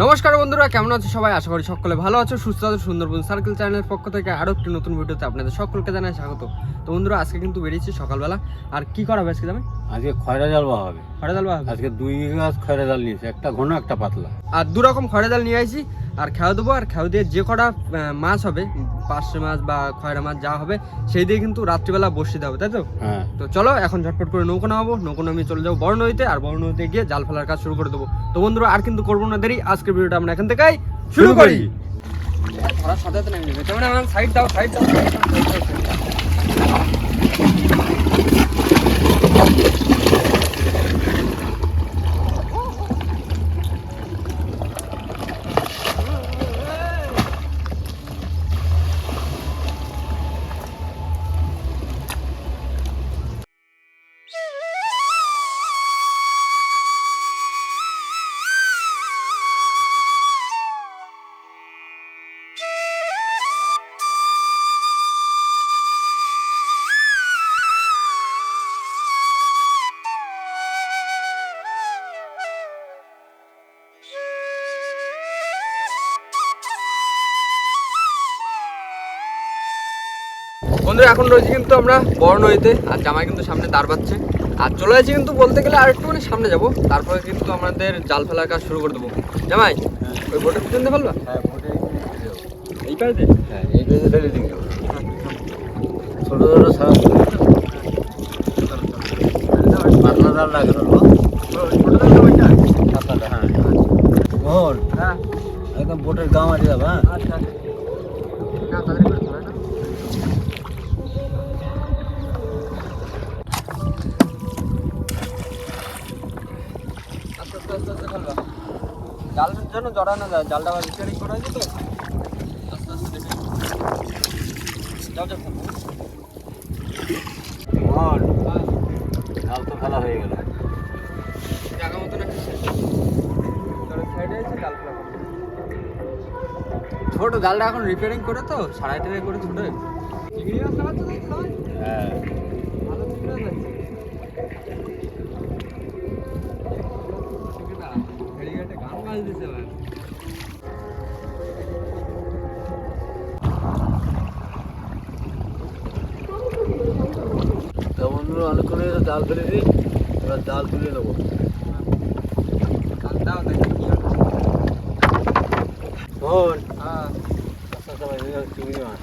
নমস্কার বন্ধুরা, কেমন আছো সবাই? আশা করি সকলে ভালো আছো, সুস্থ আছো। সুন্দরবন সার্কেল চ্যানেলের পক্ষ থেকে আরও একটি নতুন ভিডিওতে আপনাদের সকলকে জানাই স্বাগত। তো বন্ধুরা, আজকে কিন্তু বেরিয়েছি সকালবেলা। আর কি করা হবে আজকে? জানো, আজকে খয়রা জাল বাওয়া হবে। খয়রা জাল বাবা আজকে 2 গাছ খয়রা জাল নিয়েছে, একটা ঘন একটা পাতলা। আর দু রকম খয়রা জাল নিয়ে আসি আর খেয়া দেবো। আর খেয়া দিয়ে যে কটা মাছ হবে, পার্শে মাছ বা খয়রা মাছ যা হবে, সেই দিয়ে কিন্তু রাত্রিবেলা বসে দেওয়া হবে, তাই তো? হ্যাঁ, তো চলো এখন ঝটপট করে নৌকো নামাবো। নৌকো নামিয়ে চলে যাবো বড় নদীতে, আর বড় নদীতে গিয়ে জাল ফেলার কাজ শুরু করে দেবো। তো বন্ধুরা, আর কিন্তু করবো না দেরি, আজকের ভিডিওটা আমরা এখান থেকেই শুরু করি। ধরার সাথে সাথে নেমে যাবে, তেমন আমার সাইড দাও, সাইড দাও। বন্ধুরা, এখন রয়েছে কিন্তু আমরা বড় নদীতে, আর জামাই কিন্তু সামনে দাঁড় পাচ্ছে। আর চলে যাচ্ছি কিন্তু বলতে গেলে আর একটুখানি সামনে যাবো, তারপরে কিন্তু আমাদের জাল ফেলার কাজ শুরু করে দেবো। জামাই, ওই বোটের পিছন দিয়ে ফেলবা? হ্যাঁ, ভোটে এই পাড়ে? হ্যাঁ, এই পেজে ফেলে দিন। ছোট ছোট সারা পাতলা জাল লাগে না, পাতলাটা। হ্যাঁ, মোহন, হ্যাঁ, একদম বোটের গা মারি যাবে। হ্যাঁ, আচ্ছা। না, তাড়াতাড়ি করে ধরে না। আস্তে আস্তে আস্তে আস্তে ফেলবা, জালের জন্য জড়া না যায়, জালটা আবার রিপেয়ারিং করা হয়েছে তো। আস্তে আস্তে দেখে যাও যাও। মোহন, জাল তো ফেলা হয়ে গেল। জায়গা মতো না সাইডে এসে জাল ফেলা করবে। ছোট জালটা এখন রিপেয়ারিং করে তো সারাই টাই করে ছোট চিংড়ি মাছ লাগাচ্ছে তো সবাই। হ্যাঁ, ভালো চিংড়ি মাছ আছে। ফেরিঘাটে গান মাছ দিছে ভাই। তো বন্ধুরা, অনেকক্ষণ জাল ফেলেছি, এবার জাল তুলে নেবো। গান দাও দেখি কি হয়। মোহন, হ্যাঁ, আস্তে আস্তে ভাই, চিংড়ি মাছ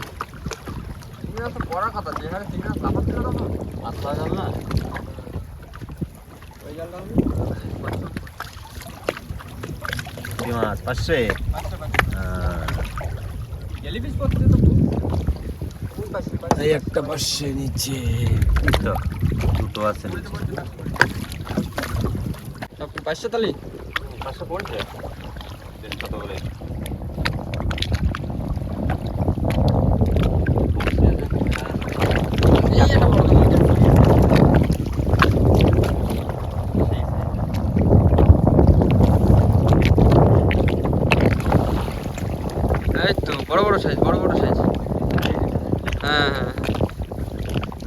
চিংড়ি মাছ তো পড়ার কথা, যে হারে চিংড়ি মাছ লাফাচ্ছে না তখন। পাতলা জাল না। ওই জালটা হবে কি মাছ? পাশে পাঁচটা জেলিফিশ পড়ছে তো। কোন পাশে? এই একটা পাশে নিচে তো দুটো আছে নিচে। সব কি পাঁচশো তালি? পাশে পড়ছে বেশ কতগুলো। এই একটা বড় কামাই। এই তো বড় বড় সাইজ, বড় বড় সাইজ। হ্যাঁ হ্যাঁ,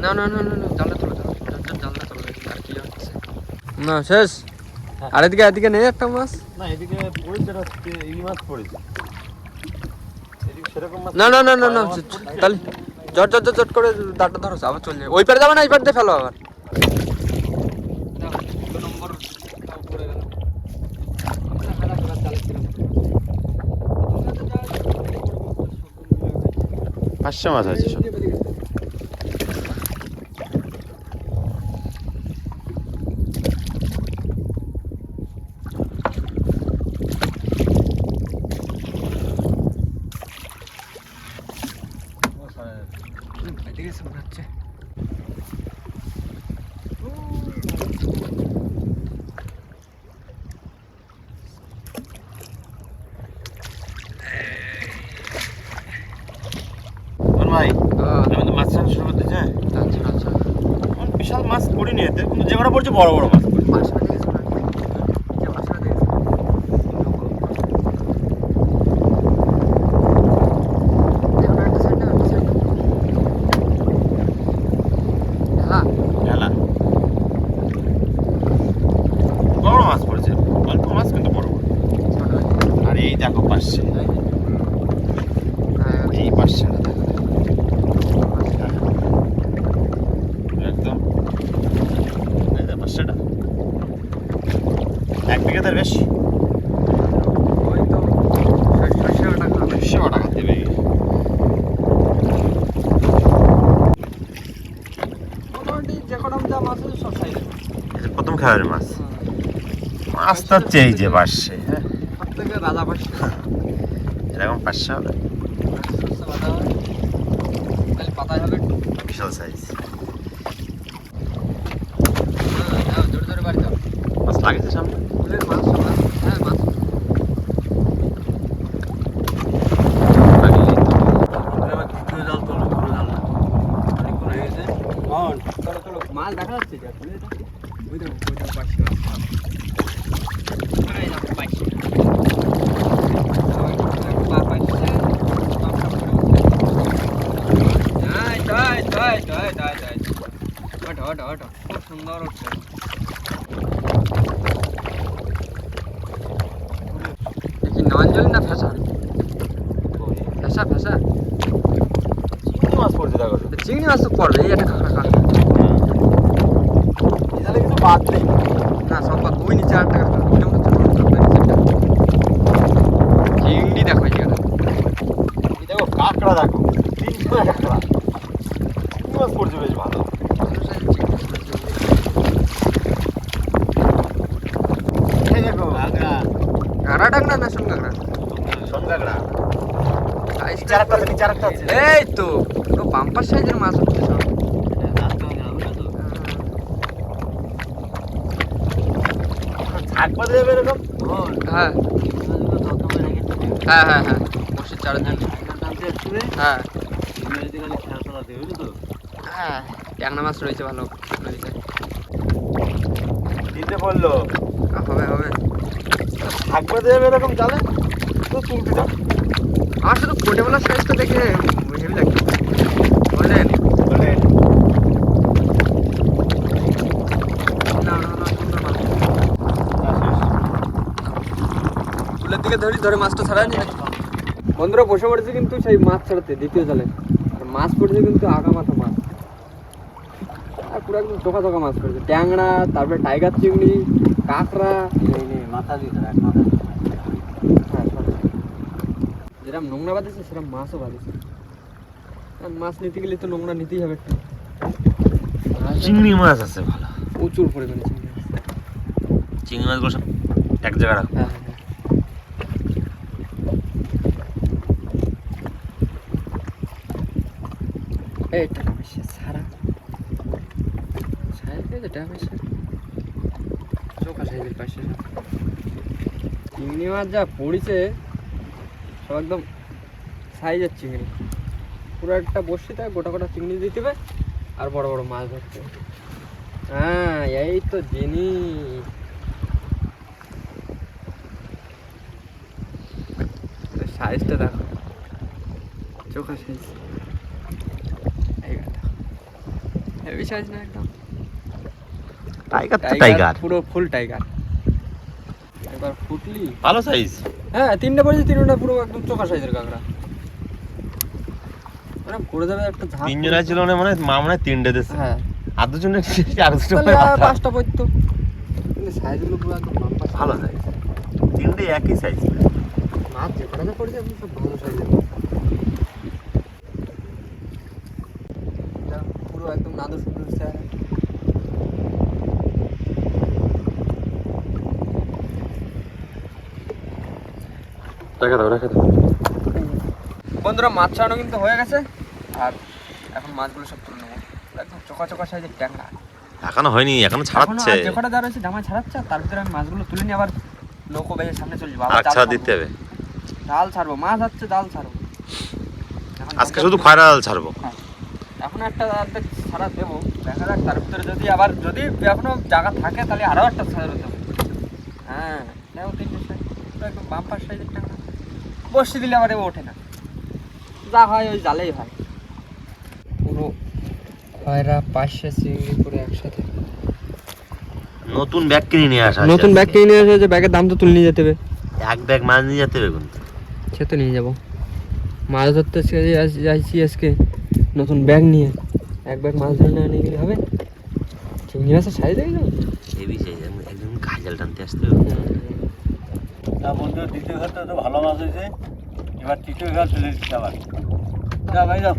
না না না না না, জালটা তোলো, জালটা তোলো দেখি আর কি হচ্ছে। না শেষ। আর এদিকে এদিকে নেই একটা মাছ? না, এদিকে পড়েছে, এই মাছ পড়েছে। এদিকে সেরকম মাছ না না না না না, তাহলে জট জট জট জট করে দাঁড়টা ধরো, আবার চলে যাবে। ওই পারে যাবে না, এই পারে দিয়ে ফেলো আবার। পাঁচশো মাছ আছে সব। ভাই, আমি তো মাছ চাষ শুরু করতে চাই। আচ্ছা আচ্ছা, বিশাল মাছ পড়িনি এতে, কিন্তু যে কটা পড়ছে বড় বড় মাছ পড়ছে। মাছটা দেখেছো না? যে মাছটা দেখেছো? দেখো না, একটা সাইড না, একটা সাইড না। ঢালা। ঢালা বড় বড় মাছ পড়ছে, অল্প মাছ কিন্তু বড় বড়। ছোট। আর দেখো পাশে, এই পাশটা দেখো একদম, এই যে পাশটা 1 বিঘাতের বেশি, ওই তো 600 টাকা 100 টাকা দেবে। মোটামুটি যে কটা যা মাছ আছে সব সাইজ। প্রথম খাবারের মাছ, মাছ তো হচ্ছে এই যে পাশে, হ্যাঁ সব থেকে রাজা পাশে এরকম 500 হবে, বাঁধা হয় তাহলে পাতায় হবে একটু। বিশাল সাইজ। যাও জোরে জোরে বাড়ি যাও। মাছ লাগেছে সামনে, মাছ হ্যাঁ মাছ মাছ দেখা যাচ্ছে যা ওই দেখো ওই দেখো পাশে এই দেখো পাশে পা পাশে ওটা খুব সুন্দর হচ্ছে। দেখি নঞ্জল না ফেসা ফেসা ফেসা চিংড়ি মাছ পড়ছে দেখো, চিংড়ি মাছ তো পড়বে, এই একটা কাঁকড়া কাঁকড়া এখানে কিছু বাদ নেই, না সব বাদ, ওই নিচে আর টাকা চিংড়ি দেখো এই জায়গাটা, এই দেখো কাঁকড়া দেখো, 3 কাঁকড়া, চিংড়ি মাছ পড়ছে বেশ ভালো। এই দেখো কাঁকড়া, কাঁকড়া টাকড়া না শোন কাঁকড়া শোন কাঁকড়া, সাইজটা চারটা আছে। এই তো পুরো বাম্পার সাইজের মাছ হচ্ছে সব। ঝাঁক দেবে এরকম, হ্যাঁ হ্যাঁ হ্যাঁ হ্যাঁ বসে চারজন হ্যাঁ হ্যাঁ ট্যাংরা মাছ রয়েছে ভালো নদীতে, দিতে বললো হবে হবে। ঝাঁক দেবে এরকম জালে তো তুলবি না, আমার শুধু পোটেবেলার সাইজটা দেখে হেভি লাগছে বুঝলেন। বলে না না না সুন্দর মাছ চুলের দিকে ধরে মাছটা ছাড়াই নি নাকি। বন্ধুরা বসে পড়েছে কিন্তু সেই মাছ ছাড়াতে দ্বিতীয় জালে, আর মাছ পড়েছে কিন্তু আগা মাথা মাছ, আর পুরো একদম চোখা চোখা মাছ পড়েছে, ট্যাংরা তারপরে টাইগার চিংড়ি কাঁকড়া মাথা দিয়ে হ্যাঁ যেরকম নোংরা বাঁধেছে সেরকম মাছও বাঁধেছে, আর মাছ নিতে গেলে তো নোংরা নিতেই হবে একটু। চিংড়ি মাছ আছে ভালো, প্রচুর পরিমাণে চিংড়ি মাছ। চিংড়ি মাছগুলো সব এক জায়গায় রাখো, হ্যাঁ হ্যাঁ এই টাকা পয়সা সারা সাইজ পেয়েছে টাকা পয়সা চোখা সাইজের পাশে চিংড়ি মাছ যা পড়েছে সব একদম সাইজের চিংড়ি, পুরো একটা বসিতে গোটা গোটা চিংড়ি দিতে হবে আর বড় বড় মাছ ধরতে হবে। হ্যাঁ এই তো জিনিস, সাইজটা দেখো চোখা সাইজ, হেভি সাইজ না একদম টাইগার তো টাইগার, পুরো ফুল টাইগার, একবার ফুটলি ভালো সাইজ। হ্যাঁ তিনটে পড়েছে, তিনটা পুরো একদম চোখা সাইজের কাঁকড়া, মানে করে যাবে একটা ঝাঁক। তিনজন ছিল না মানে মা মনে হয় 3টে দিয়েছে, হ্যাঁ আর দুজন আর দুটো তাহলে আর 5টা পড়তো, কিন্তু সাইজগুলো পুরো একদম বাম্পার ভালো সাইজ, 3টে একই সাইজ। মাছ যে কটা পড়েছে একদম সব ভালো সাইজের, পুরো একদম নাদু সুন্দর চেহারা। রেখে দাও। বন্ধুরা মাছ ছাড়ানো কিন্তু হয়ে গেছে, আর এখন মাছগুলো সব তুলে নেবো, একদম চোখা চোখা সাইজের ট্যাংরা, এখনো হয়নি, এখনো ছাড়াচ্ছে, যে কটা যা রয়েছে জামাই ছাড়াচ্ছে, আর তার ভিতরে আমি মাছগুলো তুলে নিয়ে আবার নৌকো বেজে সামনে চলে যাবো, আর ছাড়া দিতে হবে, জাল ছাড়বো, মাছ হচ্ছে জাল ছাড়বো আজকে শুধু খয়রা জাল ছাড়বো। এখন একটা অর্ধেক ছাড়া দেবো, দেখা যাক তার ভিতরে যদি আবার যদি এখনো জায়গা থাকে তাহলে আরও একটা ছাড়া দেবো। হ্যাঁ দেখো 3টে সাইজ একদম বাম্পার সাইজের ট্যাংরা, বসে দিলে আবার ওঠে না, যা হয় ওই জালেই হয়। পুরো খয়রা 500 চিংড়ি করে একসাথে, নতুন ব্যাগ কিনে নিয়ে আসা, নতুন ব্যাগ কিনে নিয়ে এসে যে ব্যাগের দাম তো তুলে নিয়ে যেতে হবে, এক ব্যাগ মাছ নিয়ে যেতে হবে কিন্তু। সে তো নিয়ে যাবো, মাছ ধরতে যাইছি আজকে নতুন ব্যাগ নিয়ে, এক ব্যাগ মাছ ধরে না নিয়ে গেলে হবে? চিংড়ি মাছের সাইজ দেখি না, হেভি সাইজ, একদম ঘাজাল টানতে আসতে হবে। তা বন্ধু দ্বিতীয় ঘাটটা তো ভালো মাছ হয়েছে, এবার তৃতীয় ঘাট চলে দিচ্ছে আবার। যা ভাই যাও।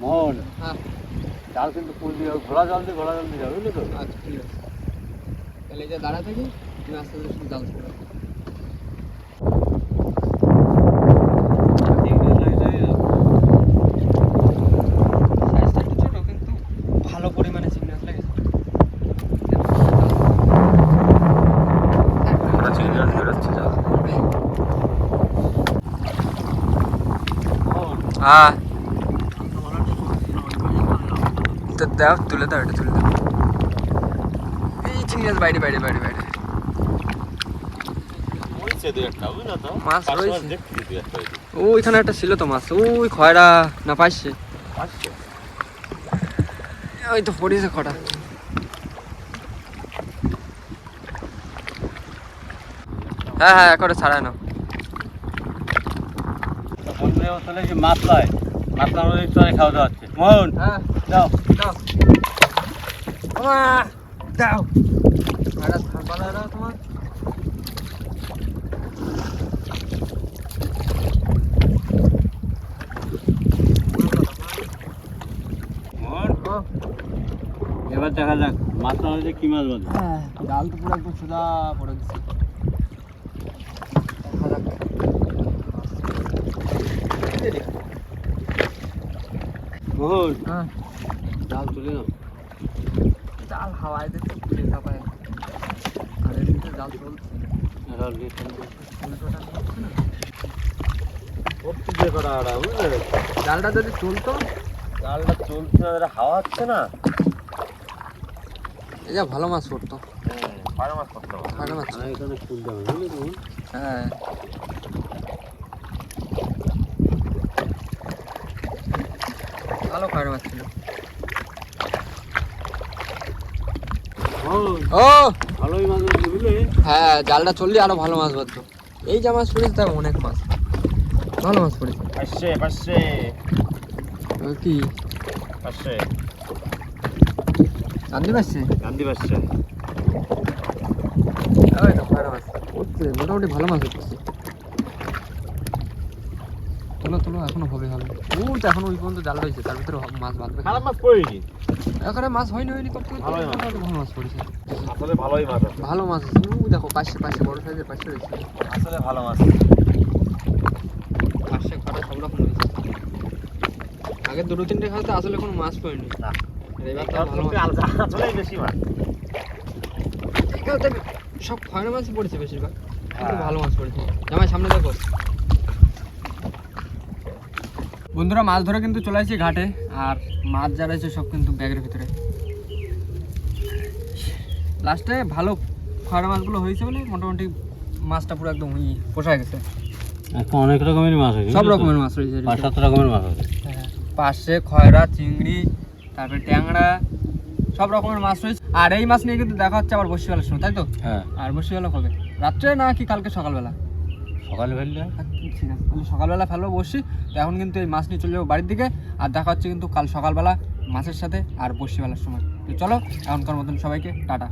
মোহন, হ্যাঁ জাল কিন্তু ফুল দিয়ে ঘোড়া জাল দিয়ে যাবে, বুঝলি তো? আচ্ছা ঠিক আছে, তাহলে এটা দাঁড়া থাকি, তুমি আস্তে আস্তে শুধু জাল ছেড়ে দাও। সাইজটা একটু ছোট কিন্তু ভালো পরিমাণে চিংড়ি মাছ লেগেছে। হ্যাঁ তো দাও, তুলে দাও, এটা তুলে দাও। এই চিংড়ি মাছ বাইরে বাইরে বাইরে বাইরে মাছ রয়েছে। ওইখানে একটা ছিল তো মাছ, ওই খয়রা না পাইছে, ওই তো পড়েছে খটা। হ্যাঁ হ্যাঁ করে ছাড়ায় না। মাছ পায়, মাছ চলে খাওয়া দাওয়া হচ্ছে। মোহন হ্যাঁ যাও। দাও দাও, খয়রা ছাড়বা দাও তোমার। এবার দেখা যাক মাছ না হয়েছে কি মাছ বাঁধে। হ্যাঁ ডাল তো পুরো একদম সোজা পড়ে গেছে, দেখা যাক। মোহন হ্যাঁ জাল তুলে নাও। জাল হাওয়ায় দিতে দেখা পায়, আর এমনিতে জাল চলছে। জালটা যদি চলতো, জালটা চলছে না, হাওয়া হচ্ছে না। এই যা ভালো মাছ পড়তো। পাড়া মাছ করতে হবে। পাড়া মাছ। এখানে খুলতে হবে, বুঝলি তো? হ্যাঁ ভালো পাড়া মাছ ছিল। ও ভালোই মাছ হয়েছে, বুঝলি? হ্যাঁ জালটা চললে আরো ভালো মাছ বাঁধতো। এই যা মাছ পড়েছে তার অনেক মাছ, ভালো মাছ পড়েছে। পাশে কি পাশে জানতে পারছি, গান্ধী পাশে। ওই তো পাড়া মাছ পড়ছে, মোটামুটি ভালো মাছ হচ্ছে। তোলো তোলো, এখনো হবে হবে। ওই তো এখনো ওই পর্যন্ত জাল রয়েছে, তার ভিতরে মাছ বাঁধবে। খারাপ মাছ পড়েনি, এখানে মাছ হয়নি তবে ভালোই মাছ। ভালো মাছ পড়েছে, আসলে ভালোই মাছ আছে। ভালো মাছ আছে। ওই দেখো পাশে পাশে বড় সাইজের পাশে রয়েছে, আসলে ভালো মাছ। পাশে কাটা সব রকম রয়েছে। আগে দুটো তিনটে খাওয়াতে আসলে কোনো মাছ পড়েনি, না এবার তো ভালো মাছ। আসলেই বেশি মাছ। এখানে তো সব খয়রা মাছ পড়েছে বেশিরভাগ, কিন্তু ভালো মাছ পড়েছে। জামাই সামনে দেখো। বন্ধুরা মাছ ধরে কিন্তু চলে আসছি ঘাটে, আর মাছ যা রয়েছে সব কিন্তু ব্যাগের ভিতরে। লাস্টে ভালো খয়রা মাছগুলো হয়েছে বলে মোটামুটি মাছটা পুরো একদম পোষায় গেছে। এখন অনেক রকমের মাছ আছে, সব রকমের মাছ রয়েছে, 5-7 রকমের মাছ আছে। হ্যাঁ, পাশে খয়রা, চিংড়ি, তারপরে ট্যাংরা, সব রকমের মাছ রয়েছে। আর এই মাছ নিয়ে কিন্তু দেখা হচ্ছে আবার বর্ষিবেলার সময়, তাই তো? হ্যাঁ, আর বর্ষিবেলা কবে, রাত্রে না কি কালকে সকালবেলা? সকালে ফেললে ঠিক আছে, তাহলে সকালবেলা ফেলবো বসি। তো এখন কিন্তু এই মাছ নিয়ে চলে যাবো বাড়ির দিকে, আর দেখা হচ্ছে কিন্তু কাল সকালবেলা মাছের সাথে আর বর্ষিবেলার সময়। তো চলো এখনকার মতন সবাইকে টাটা।